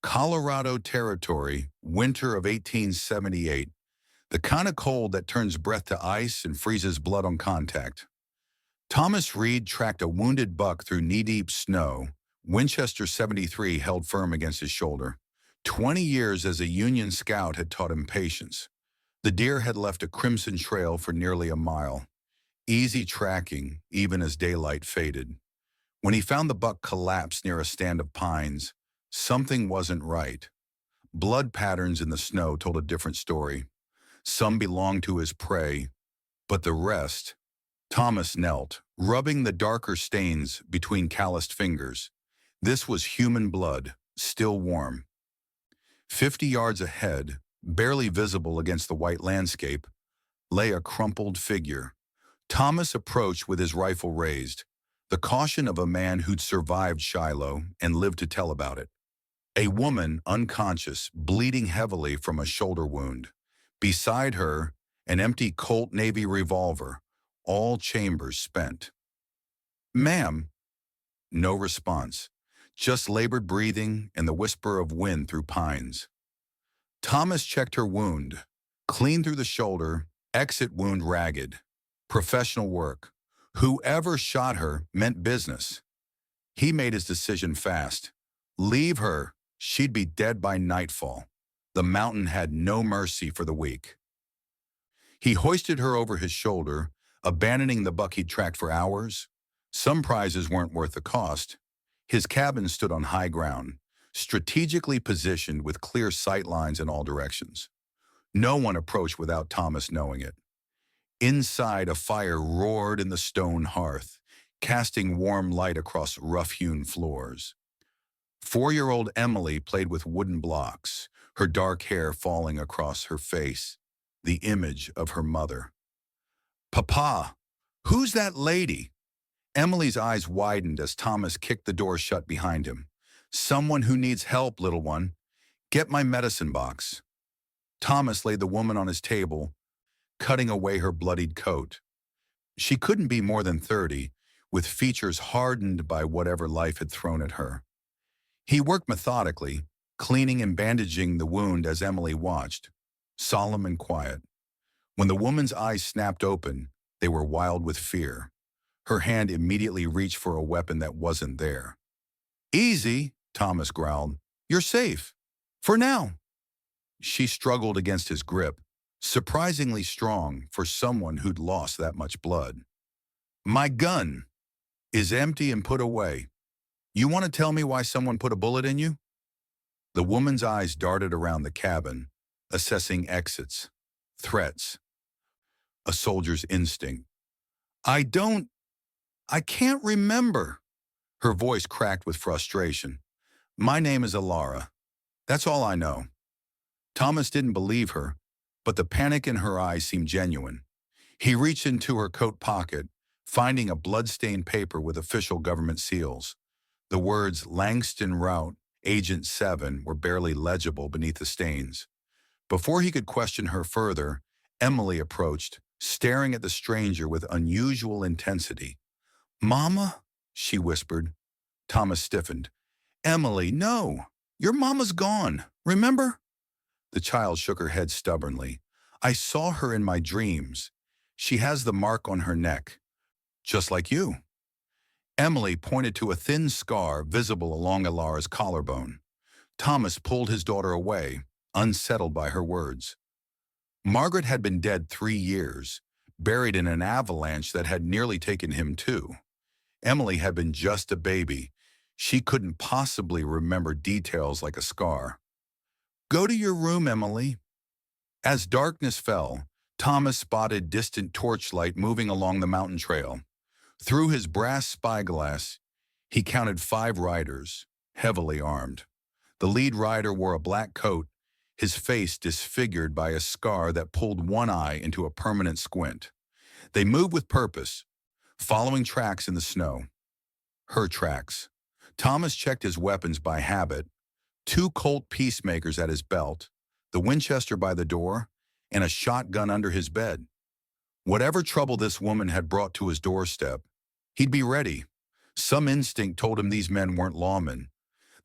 Colorado Territory, winter of 1878. The kind of cold that turns breath to ice and freezes blood on contact. Thomas Reed tracked a wounded buck through knee-deep snow. Winchester 73 held firm against his shoulder. 20 years as a Union scout had taught him patience. The deer had left a crimson trail for nearly a mile. Easy tracking, even as daylight faded. When he found the buck collapsed near a stand of pines, something wasn't right. Blood patterns in the snow told a different story. Some belonged to his prey, but the rest. Thomas knelt, rubbing the darker stains between calloused fingers. This was human blood, still warm. 50 yards ahead, barely visible against the white landscape, lay a crumpled figure. Thomas approached with his rifle raised, the caution of a man who'd survived Shiloh and lived to tell about it. A woman, unconscious, bleeding heavily from a shoulder wound. Beside her, an empty Colt Navy revolver, all chambers spent. "Ma'am." No response, just labored breathing and the whisper of wind through pines. Thomas checked her wound, clean through the shoulder, exit wound ragged. Professional work. Whoever shot her meant business. He made his decision fast. Leave her. She'd be dead by nightfall. The mountain had no mercy for the weak. He hoisted her over his shoulder, abandoning the buck he'd tracked for hours. Some prizes weren't worth the cost. His cabin stood on high ground, strategically positioned with clear sight lines in all directions. No one approached without Thomas knowing it. Inside, a fire roared in the stone hearth, casting warm light across rough-hewn floors. 4-year-old Emily played with wooden blocks, her dark hair falling across her face, the image of her mother. "Papa, who's that lady?" Emily's eyes widened as Thomas kicked the door shut behind him. "Someone who needs help, little one. Get my medicine box." Thomas laid the woman on his table, cutting away her bloodied coat. She couldn't be more than 30, with features hardened by whatever life had thrown at her. He worked methodically, cleaning and bandaging the wound as Emily watched, solemn and quiet. When the woman's eyes snapped open, they were wild with fear. Her hand immediately reached for a weapon that wasn't there. "Easy," Thomas growled. "You're safe. For now." She struggled against his grip, surprisingly strong for someone who'd lost that much blood. "My gun is empty and put away. You want to tell me why someone put a bullet in you?" The woman's eyes darted around the cabin, assessing exits, threats, a soldier's instinct. I can't remember." Her voice cracked with frustration. "My name is Alara. That's all I know." Thomas didn't believe her, but the panic in her eyes seemed genuine. He reached into her coat pocket, finding a blood-stained paper with official government seals. The words Langston Rout, Agent 7 were barely legible beneath the stains. Before he could question her further, Emily approached, staring at the stranger with unusual intensity. "Mama?" she whispered. Thomas stiffened. "Emily, no. Your mama's gone. Remember?" The child shook her head stubbornly. "I saw her in my dreams. She has the mark on her neck, just like you." Emily pointed to a thin scar visible along Alara's collarbone. Thomas pulled his daughter away, unsettled by her words. Margaret had been dead 3 years, buried in an avalanche that had nearly taken him too. Emily had been just a baby. She couldn't possibly remember details like a scar. "Go to your room, Emily." As darkness fell, Thomas spotted distant torchlight moving along the mountain trail. Through his brass spyglass, he counted 5 riders, heavily armed. The lead rider wore a black coat, his face disfigured by a scar that pulled one eye into a permanent squint. They moved with purpose, following tracks in the snow. Her tracks. Thomas checked his weapons by habit, 2 Colt peacemakers at his belt, the Winchester by the door, and a shotgun under his bed. Whatever trouble this woman had brought to his doorstep, he'd be ready. Some instinct told him these men weren't lawmen.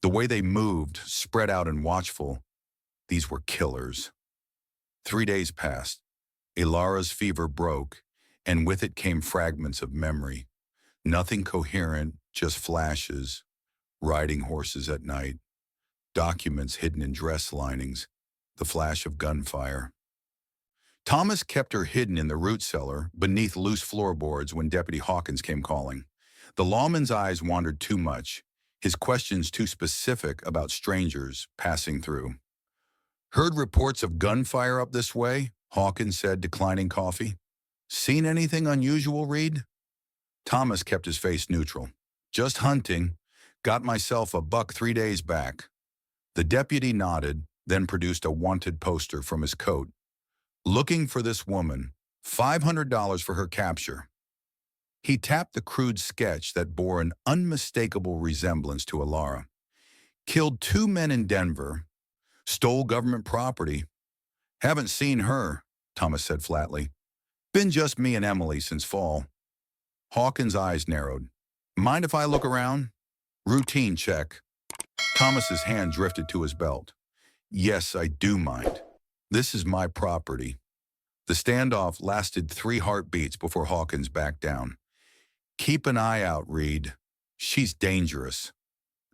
The way they moved, spread out and watchful, these were killers. 3 days passed. Ilara's fever broke, and with it came fragments of memory. Nothing coherent, just flashes, riding horses at night, documents hidden in dress linings, the flash of gunfire. Thomas kept her hidden in the root cellar beneath loose floorboards when Deputy Hawkins came calling. The lawman's eyes wandered too much, his questions too specific about strangers passing through. Heard reports of gunfire up this way, Hawkins said, declining coffee. Seen anything unusual, Reed? Thomas kept his face neutral. Just hunting. Got myself a buck 3 days back. The deputy nodded, then produced a wanted poster from his coat. Looking for this woman, $500 for her capture. He tapped the crude sketch that bore an unmistakable resemblance to Ilara. Killed 2 men in Denver. Stole government property. Haven't seen her, Thomas said flatly. Been just me and Emily since fall. Hawkins' eyes narrowed. Mind if I look around? Routine check. Thomas's hand drifted to his belt. Yes, I do mind. This is my property. The standoff lasted 3 heartbeats before Hawkins backed down. Keep an eye out, Reed. She's dangerous.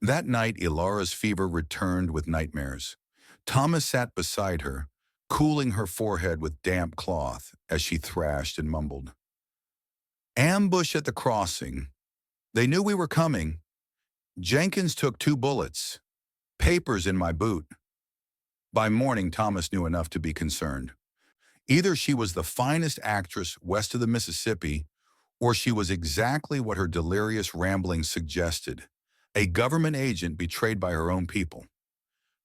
That night, Ilara's fever returned with nightmares. Thomas sat beside her, cooling her forehead with damp cloth as she thrashed and mumbled. Ambush at the crossing. They knew we were coming. Jenkins took 2 bullets. Papers in my boot. By morning, Thomas knew enough to be concerned. Either she was the finest actress west of the Mississippi, or she was exactly what her delirious ramblings suggested, a government agent betrayed by her own people.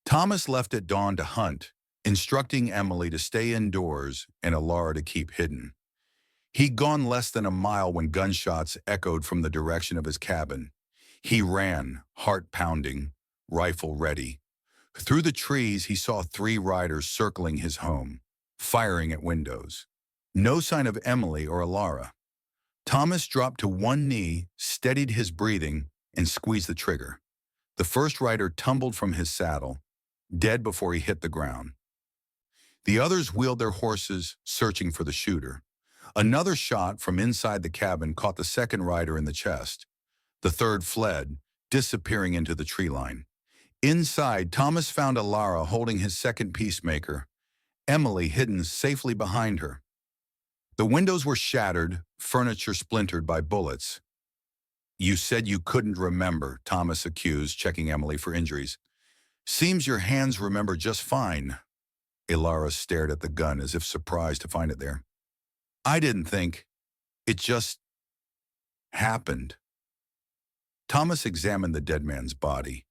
Thomas left at dawn to hunt, instructing Emily to stay indoors and Ilara to keep hidden. He'd gone less than a mile when gunshots echoed from the direction of his cabin. He ran, heart pounding, rifle ready. Through the trees, he saw 3 riders circling his home, firing at windows. No sign of Emily or Ilara. Thomas dropped to one knee, steadied his breathing, and squeezed the trigger. The first rider tumbled from his saddle, dead before he hit the ground. The others wheeled their horses, searching for the shooter. Another shot from inside the cabin caught the second rider in the chest. The third fled, disappearing into the tree line. Inside, Thomas found Ilara holding his second peacemaker, Emily hidden safely behind her. The windows were shattered, furniture splintered by bullets. You said you couldn't remember, Thomas accused, checking Emily for injuries. Seems your hands remember just fine. Ilara stared at the gun as if surprised to find it there. I didn't think. It just happened. Thomas examined the dead man's body.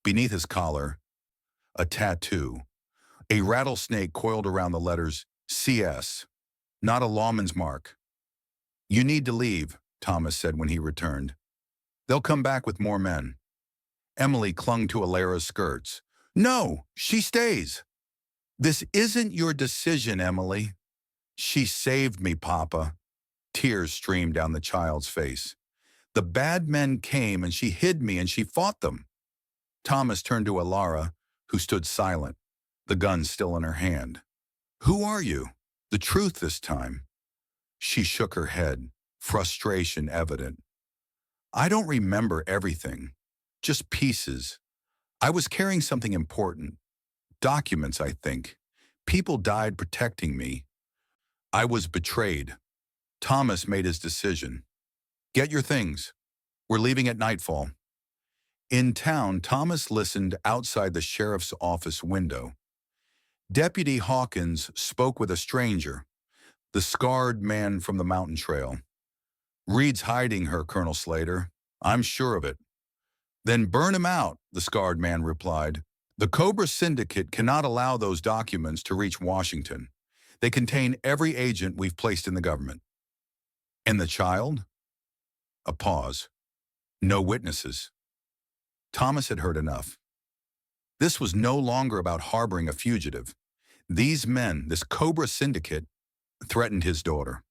Beneath his collar, a tattoo. A rattlesnake coiled around the letters CS. Not a lawman's mark. You need to leave, Thomas said when he returned. They'll come back with more men. Emily clung to Ilara's skirts. No, she stays. This isn't your decision, Emily. She saved me, Papa. Tears streamed down the child's face. The bad men came and she hid me and she fought them. Thomas turned to Ilara, who stood silent, the gun still in her hand. Who are you? The truth this time. She shook her head, frustration evident. I don't remember everything, just pieces. I was carrying something important. Documents, I think. People died protecting me. I was betrayed. Thomas made his decision. Get your things. We're leaving at nightfall. In town, Thomas listened outside the sheriff's office window. Deputy Hawkins spoke with a stranger, the scarred man from the mountain trail. Reed's hiding her, Colonel Slater. I'm sure of it. Then burn him out, the scarred man replied. The Cobra Syndicate cannot allow those documents to reach Washington. They contain every agent we've placed in the government. And the child? A pause. No witnesses. Thomas had heard enough. This was no longer about harboring a fugitive. These men, this Cobra Syndicate, threatened his daughter.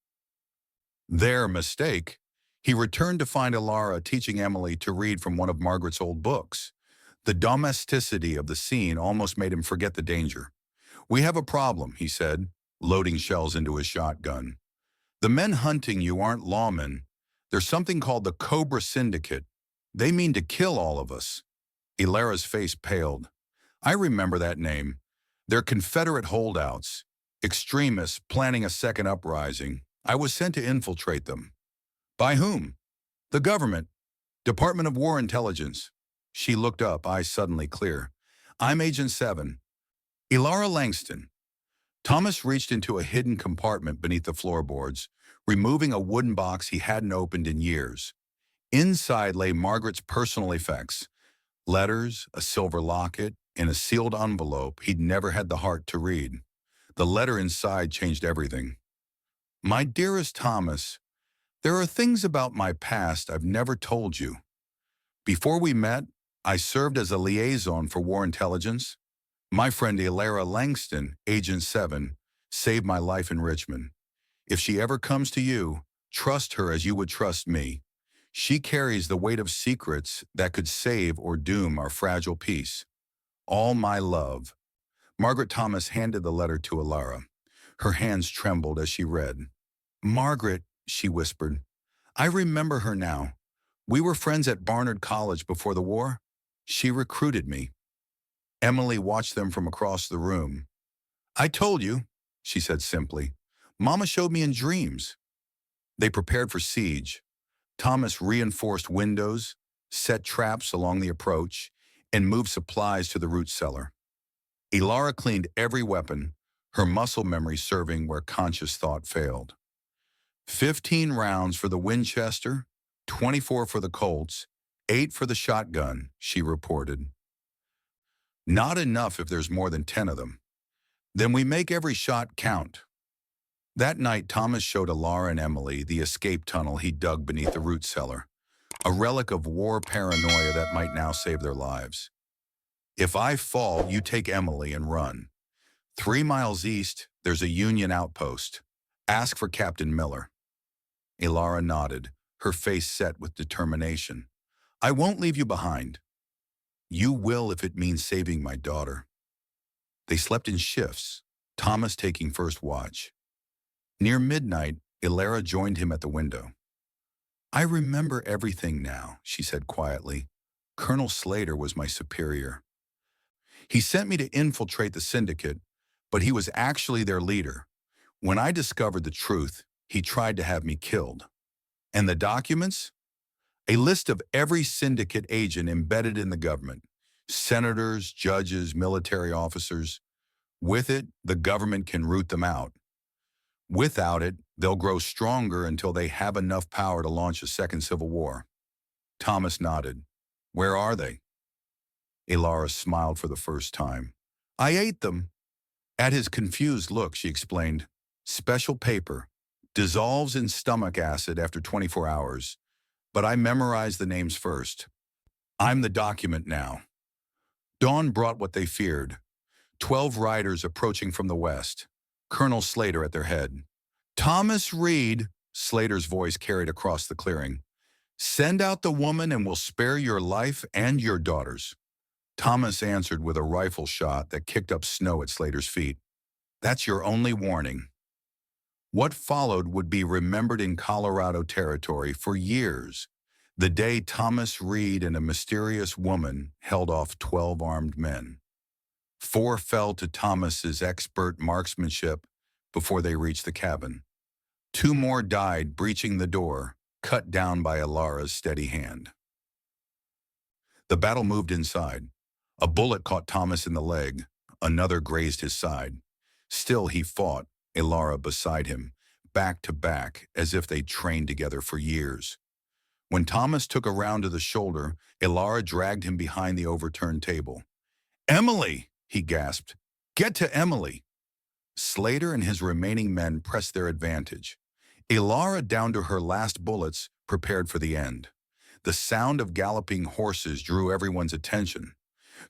Their mistake. He returned to find Ilara teaching Emily to read from one of Margaret's old books. The domesticity of the scene almost made him forget the danger. "We have a problem," he said, loading shells into his shotgun. "The men hunting you aren't lawmen. There's something called the Cobra Syndicate. They mean to kill all of us." Ilara's face paled. "I remember that name. They're Confederate holdouts, extremists planning a second uprising. I was sent to infiltrate them." "By whom?" "The government. Department of War Intelligence." She looked up, eyes suddenly clear. "I'm Agent 7. Ilara Langston." Thomas reached into a hidden compartment beneath the floorboards, removing a wooden box he hadn't opened in years. Inside lay Margaret's personal effects, letters, a silver locket, and a sealed envelope he'd never had the heart to read. The letter inside changed everything. "My dearest Thomas, there are things about my past I've never told you. Before we met, I served as a liaison for war intelligence. My friend Ilara Langston, Agent 7, saved my life in Richmond. If she ever comes to you, trust her as you would trust me. She carries the weight of secrets that could save or doom our fragile peace. All my love." Margaret Thomas handed the letter to Ilara. Her hands trembled as she read. "Margaret," she whispered, "I remember her now. We were friends at Barnard College before the war. She recruited me." Emily watched them from across the room. "I told you," she said simply. "Mama showed me in dreams." They prepared for siege. Thomas reinforced windows, set traps along the approach, and moved supplies to the root cellar. Ilara cleaned every weapon, her muscle memory serving where conscious thought failed. 15 rounds for the Winchester, 24 for the Colts, 8 for the shotgun, she reported. "Not enough if there's more than 10 of them. Then we make every shot count." That night, Thomas showed Ilara and Emily the escape tunnel he dug beneath the root cellar, a relic of war paranoia that might now save their lives. "If I fall, you take Emily and run. 3 miles east, there's a Union outpost. Ask for Captain Miller." Ilara nodded, her face set with determination. "I won't leave you behind." "You will if it means saving my daughter." They slept in shifts, Thomas taking first watch. Near midnight, Ilara joined him at the window. "I remember everything now," she said quietly. "Colonel Slater was my superior. He sent me to infiltrate the syndicate, but he was actually their leader. When I discovered the truth, he tried to have me killed. And the documents? A list of every syndicate agent embedded in the government. Senators, judges, military officers. With it, the government can root them out. Without it, they'll grow stronger until they have enough power to launch a second civil war." Thomas nodded. "Where are they?" Ilara smiled for the first time. "I ate them." At his confused look, she explained, "Special paper. Dissolves in stomach acid after 24 hours. But I memorized the names first. I'm the document now." Dawn brought what they feared. 12 riders approaching from the west, Colonel Slater at their head. "Thomas Reed," Slater's voice carried across the clearing. "Send out the woman and we'll spare your life and your daughter's." Thomas answered with a rifle shot that kicked up snow at Slater's feet. "That's your only warning." What followed would be remembered in Colorado territory for years. The day Thomas Reed and a mysterious woman held off 12 armed men. 4 fell to Thomas's expert marksmanship before they reached the cabin. 2 more died breaching the door, cut down by Ilara's steady hand. The battle moved inside. A bullet caught Thomas in the leg. Another grazed his side. Still he fought, Ilara beside him, back to back, as if they'd trained together for years. When Thomas took a round to the shoulder, Ilara dragged him behind the overturned table. "Emily!" he gasped. "Get to Emily!" Slater and his remaining men pressed their advantage. Ilara, down to her last bullets, prepared for the end. The sound of galloping horses drew everyone's attention.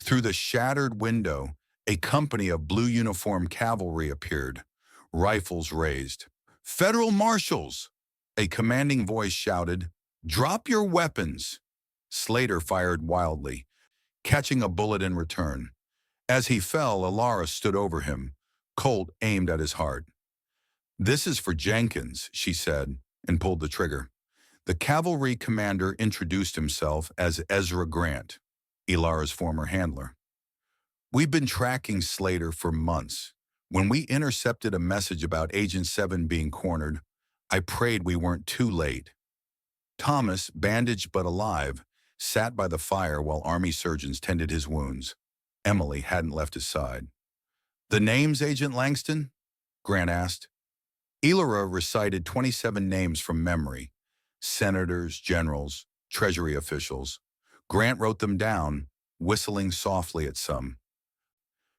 Through the shattered window, a company of blue-uniformed cavalry appeared, rifles raised. "Federal marshals!" A commanding voice shouted. "Drop your weapons!" Slater fired wildly. catching a bullet in return. As he fell, Alara stood over him, Colt aimed at his heart. "This is for Jenkins," she said, and pulled the trigger. The cavalry commander introduced himself as Ezra Grant, Ilara's former handler. "We've been tracking Slater for months. When we intercepted a message about Agent 7 being cornered, I prayed we weren't too late." Thomas, bandaged but alive, sat by the fire while army surgeons tended his wounds. Emily hadn't left his side. "The names, Agent Langston?" Grant asked. Ilara recited 27 names from memory: senators, generals, treasury officials. Grant wrote them down, whistling softly at some.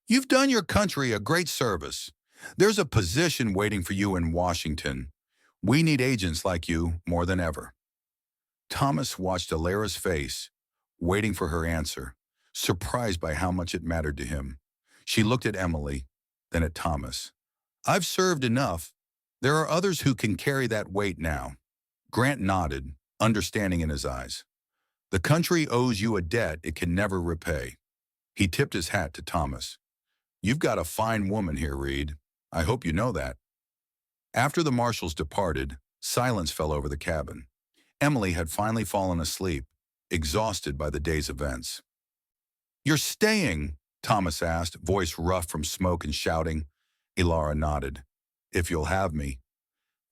"You've done your country a great service. There's a position waiting for you in Washington. We need agents like you more than ever." Thomas watched Alara's face, waiting for her answer, surprised by how much it mattered to him. She looked at Emily, then at Thomas. "I've served enough. There are others who can carry that weight now." Grant nodded, understanding in his eyes. "The country owes you a debt it can never repay." He tipped his hat to Thomas. "You've got a fine woman here, Reed. I hope you know that." After the marshals departed, silence fell over the cabin. Emily had finally fallen asleep, exhausted by the day's events. "You're staying?" Thomas asked, voice rough from smoke and shouting. Ilara nodded. "If you'll have me."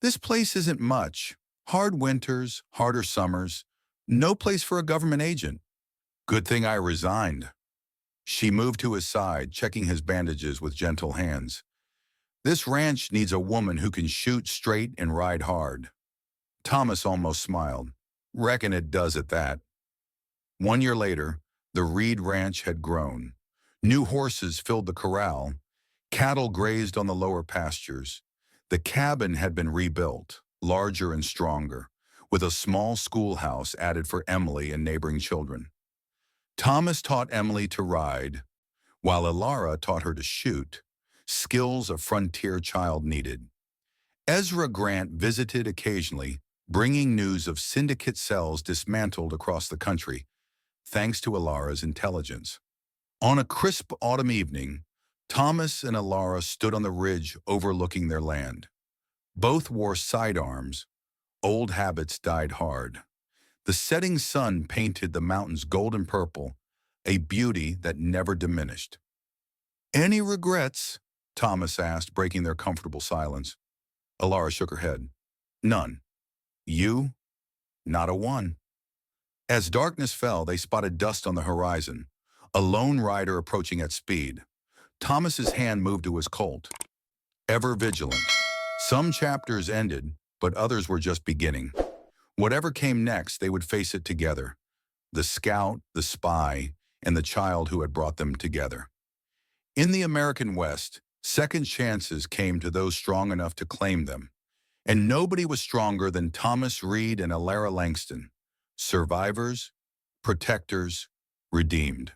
"This place isn't much. Hard winters, harder summers. No place for a government agent." "Good thing I resigned." She moved to his side, checking his bandages with gentle hands. "This ranch needs a woman who can shoot straight and ride hard." Thomas almost smiled. "Reckon it does at that." 1 year later, the Reed Ranch had grown. New horses filled the corral. Cattle grazed on the lower pastures. The cabin had been rebuilt, larger and stronger, with a small schoolhouse added for Emily and neighboring children. Thomas taught Emily to ride, while Ilara taught her to shoot, skills a frontier child needed. Ezra Grant visited occasionally, bringing news of syndicate cells dismantled across the country, thanks to Ilara's intelligence. On a crisp autumn evening, Thomas and Ilara stood on the ridge overlooking their land. Both wore sidearms. Old habits died hard. The setting sun painted the mountains golden purple, a beauty that never diminished. "Any regrets?" Thomas asked, breaking their comfortable silence. Ilara shook her head. "None." "You?" "Not a one." As darkness fell, they spotted dust on the horizon, a lone rider approaching at speed. Thomas's hand moved to his Colt. Ever vigilant. Some chapters ended, but others were just beginning. Whatever came next, they would face it together. The scout, the spy, and the child who had brought them together. In the American West, second chances came to those strong enough to claim them. And nobody was stronger than Thomas Reed and Ilara Langston. Survivors, protectors, redeemed.